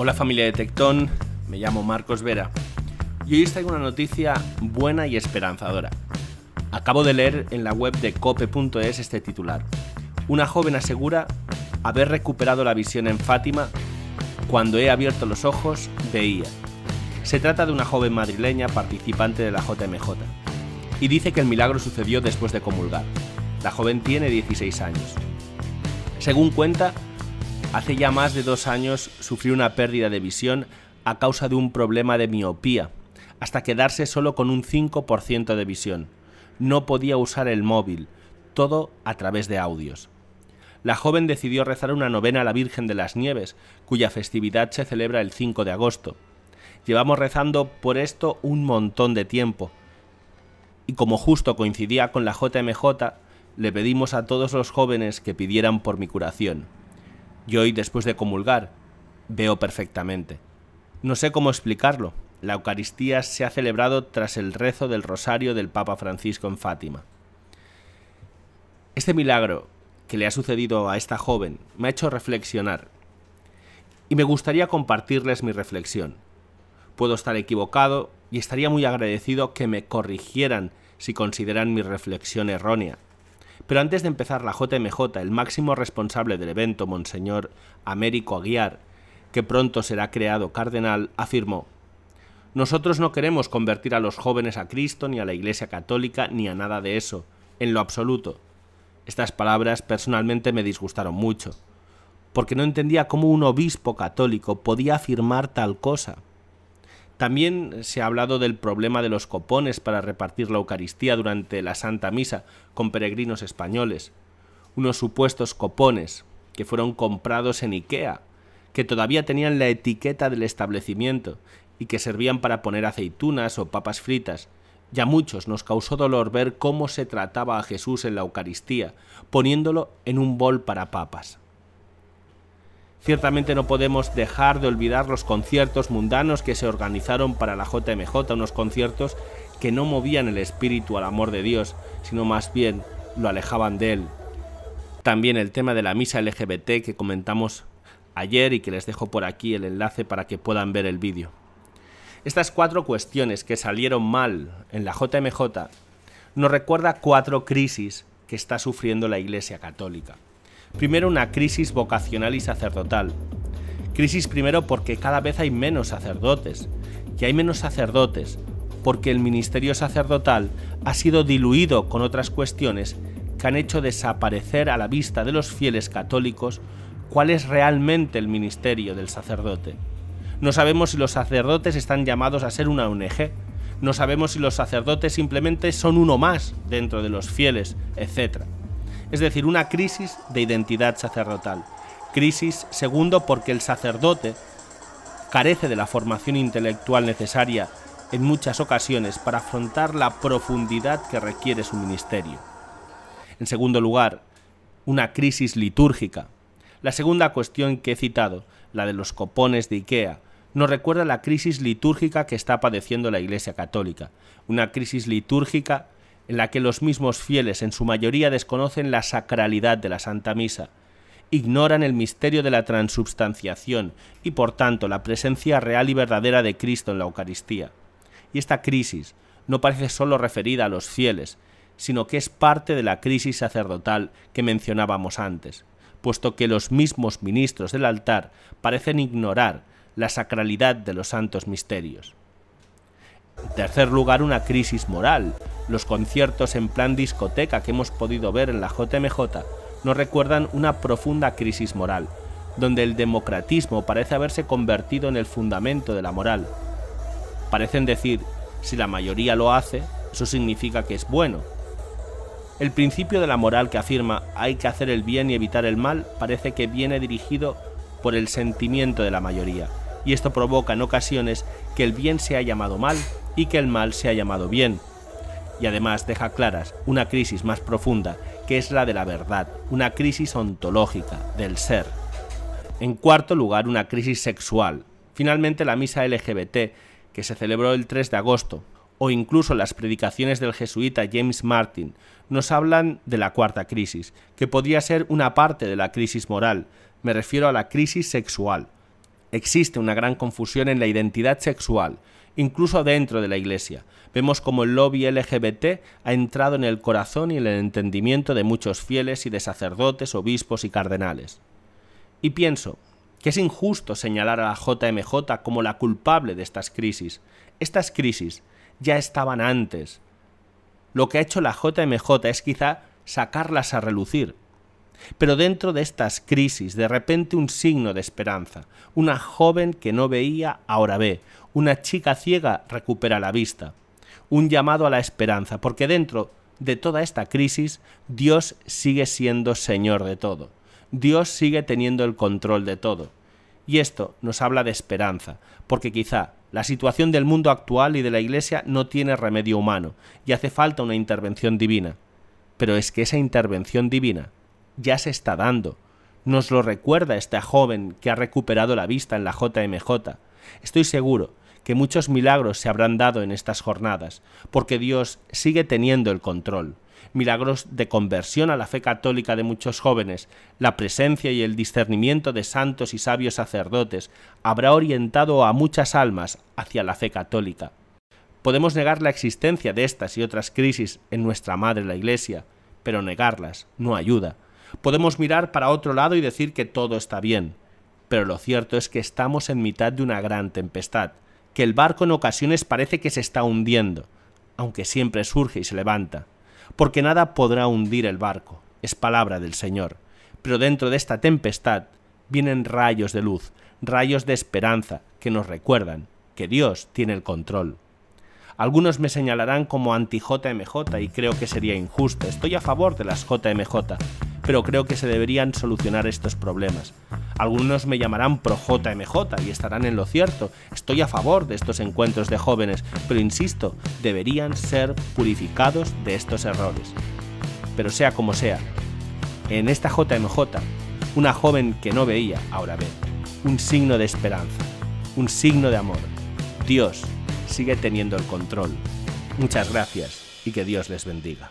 Hola familia de Tectón, me llamo Marcos Vera y hoy os traigo una noticia buena y esperanzadora. Acabo de leer en la web de cope.es este titular. Una joven asegura haber recuperado la visión en Fátima. Cuando he abierto los ojos, veía. Se trata de una joven madrileña participante de la JMJ y dice que el milagro sucedió después de comulgar. La joven tiene 16 años. Según cuenta, hace ya más de 2 años sufrió una pérdida de visión a causa de un problema de miopía, hasta quedarse solo con un 5% de visión. No podía usar el móvil, todo a través de audios. La joven decidió rezar una novena a la Virgen de las Nieves, cuya festividad se celebra el 5 de agosto. Llevamos rezando por esto un montón de tiempo, y como justo coincidía con la JMJ, le pedimos a todos los jóvenes que pidieran por mi curación. Y hoy, después de comulgar, veo perfectamente. No sé cómo explicarlo. La Eucaristía se ha celebrado tras el rezo del rosario del Papa Francisco en Fátima. Este milagro que le ha sucedido a esta joven me ha hecho reflexionar y me gustaría compartirles mi reflexión. Puedo estar equivocado y estaría muy agradecido que me corrigieran si consideran mi reflexión errónea. Pero antes de empezar la JMJ, el máximo responsable del evento, Monseñor Américo Aguiar, que pronto será creado cardenal, afirmó: «Nosotros no queremos convertir a los jóvenes a Cristo, ni a la Iglesia Católica, ni a nada de eso, en lo absoluto». Estas palabras personalmente me disgustaron mucho, porque no entendía cómo un obispo católico podía afirmar tal cosa. También se ha hablado del problema de los copones para repartir la Eucaristía durante la Santa Misa con peregrinos españoles. Unos supuestos copones que fueron comprados en Ikea, que todavía tenían la etiqueta del establecimiento y que servían para poner aceitunas o papas fritas. Y a muchos nos causó dolor ver cómo se trataba a Jesús en la Eucaristía, poniéndolo en un bol para papas. Ciertamente no podemos dejar de olvidar los conciertos mundanos que se organizaron para la JMJ, unos conciertos que no movían el espíritu al amor de Dios, sino más bien lo alejaban de él. También el tema de la misa LGBT que comentamos ayer y que les dejo por aquí el enlace para que puedan ver el vídeo. Estas 4 cuestiones que salieron mal en la JMJ nos recuerda 4 crisis que está sufriendo la Iglesia Católica. Primero, una crisis vocacional y sacerdotal. Crisis primero porque cada vez hay menos sacerdotes, y hay menos sacerdotes porque el ministerio sacerdotal ha sido diluido con otras cuestiones que han hecho desaparecer a la vista de los fieles católicos cuál es realmente el ministerio del sacerdote. No sabemos si los sacerdotes están llamados a ser una ONG, no sabemos si los sacerdotes simplemente son uno más dentro de los fieles, etc. Es decir, una crisis de identidad sacerdotal. Crisis, segundo, porque el sacerdote carece de la formación intelectual necesaria en muchas ocasiones para afrontar la profundidad que requiere su ministerio. En segundo lugar, una crisis litúrgica. La segunda cuestión que he citado, la de los copones de Ikea, nos recuerda la crisis litúrgica que está padeciendo la Iglesia Católica. Una crisis litúrgica en la que los mismos fieles en su mayoría desconocen la sacralidad de la Santa Misa, ignoran el misterio de la transubstanciación y por tanto la presencia real y verdadera de Cristo en la Eucaristía. Y esta crisis no parece solo referida a los fieles, sino que es parte de la crisis sacerdotal que mencionábamos antes, puesto que los mismos ministros del altar parecen ignorar la sacralidad de los santos misterios. En tercer lugar, una crisis moral. Los conciertos en plan discoteca que hemos podido ver en la JMJ nos recuerdan una profunda crisis moral, donde el democratismo parece haberse convertido en el fundamento de la moral. Parecen decir, si la mayoría lo hace, eso significa que es bueno. El principio de la moral que afirma hay que hacer el bien y evitar el mal parece que viene dirigido por el sentimiento de la mayoría, y esto provoca en ocasiones que el bien sea llamado mal y que el mal sea llamado bien. Y además deja claras una crisis más profunda, que es la de la verdad, una crisis ontológica, del ser. En cuarto lugar, una crisis sexual. Finalmente, la misa LGBT, que se celebró el 3 de agosto, o incluso las predicaciones del jesuita James Martin, nos hablan de la cuarta crisis, que podría ser una parte de la crisis moral. Me refiero a la crisis sexual. Existe una gran confusión en la identidad sexual, incluso dentro de la Iglesia. Vemos como el lobby LGBT ha entrado en el corazón y en el entendimiento de muchos fieles y de sacerdotes, obispos y cardenales. Y pienso que es injusto señalar a la JMJ como la culpable de estas crisis. Estas crisis ya estaban antes. Lo que ha hecho la JMJ es quizá sacarlas a relucir. Pero dentro de estas crisis, de repente un signo de esperanza. Una joven que no veía, ahora ve. Una chica ciega recupera la vista. Un llamado a la esperanza, porque dentro de toda esta crisis, Dios sigue siendo Señor de todo. Dios sigue teniendo el control de todo. Y esto nos habla de esperanza, porque quizá la situación del mundo actual y de la Iglesia no tiene remedio humano, y hace falta una intervención divina. Pero es que esa intervención divina ya se está dando. Nos lo recuerda esta joven que ha recuperado la vista en la JMJ. Estoy seguro que muchos milagros se habrán dado en estas jornadas, porque Dios sigue teniendo el control. Milagros de conversión a la fe católica de muchos jóvenes, la presencia y el discernimiento de santos y sabios sacerdotes habrá orientado a muchas almas hacia la fe católica. Podemos negar la existencia de estas y otras crisis en nuestra madre la Iglesia, pero negarlas no ayuda. Podemos mirar para otro lado y decir que todo está bien, pero lo cierto es que estamos en mitad de una gran tempestad, que el barco en ocasiones parece que se está hundiendo, aunque siempre surge y se levanta, porque nada podrá hundir el barco, es palabra del Señor, pero dentro de esta tempestad vienen rayos de luz, rayos de esperanza que nos recuerdan que Dios tiene el control. Algunos me señalarán como anti-JMJ y creo que sería injusto. Estoy a favor de las JMJ, pero creo que se deberían solucionar estos problemas. Algunos me llamarán pro-JMJ y estarán en lo cierto. Estoy a favor de estos encuentros de jóvenes, pero insisto, deberían ser purificados de estos errores. Pero sea como sea, en esta JMJ, una joven que no veía, ahora ve. Un signo de esperanza, un signo de amor. Dios sigue teniendo el control. Muchas gracias y que Dios les bendiga.